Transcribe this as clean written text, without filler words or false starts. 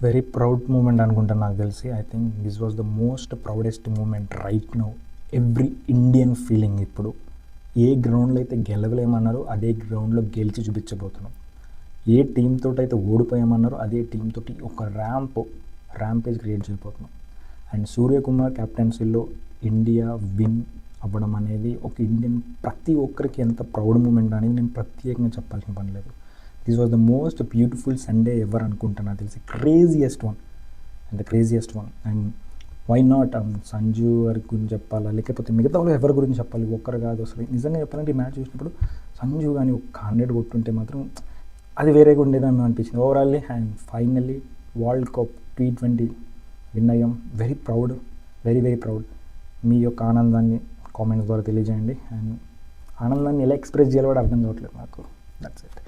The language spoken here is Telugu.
వెరీ ప్రౌడ్ మూమెంట్ అనుకుంటా నాకు తెలిసి. I think this was the most proudest moment right now. Every Indian feeling ఇప్పుడు. ఏ గ్రౌండ్లో అయితే గెలవలేమన్నారో అదే గ్రౌండ్లో గెలిచి చూపించబోతున్నాం. ఏ టీమ్ తోటి అయితే ఓడిపోయామన్నారో అదే టీమ్ తోటి ఒక ర్యాంపేజ్ క్రియేట్ చేయబోతున్నాం. అండ్ సూర్యకుమార్ కెప్టెన్సీలో ఇండియా విన్ అవ్వడం అనేది ఒక ఇండియన్ ప్రతి ఒక్కరికి ఎంత ప్రౌడ్ మూమెంట్ అనేది నేను ప్రత్యేకంగా చెప్పాల్సిన పని లేదు. This was the most beautiful Sunday ever అనుకుంటున్నా తెలిసి. Craziest one and why not Sanju గారి గురించి చెప్పాలా, లేకపోతే మిగతా వాళ్ళు ఎవరి గురించి చెప్పాలి, ఒక్కరు కాదు. అసలు నిజంగా చెప్పాలంటే ఈ మ్యాచ్ చూసినప్పుడు సంజు కానీ ఒక 100 కొట్టుంటే మాత్రం అది వేరేగా ఉండేదని అనిపించింది overally. And finally world cup T20 win అయ్యాం. Very proud, very proud. మీ యొక్క ఆనందాన్ని కామెంట్స్ ద్వారా తెలియజేయండి. అండ్ ఆనందాన్ని ఎలా ఎక్స్ప్రెస్ చేయాలో కూడా అర్థం కావట్లేదు నాకు. That's it.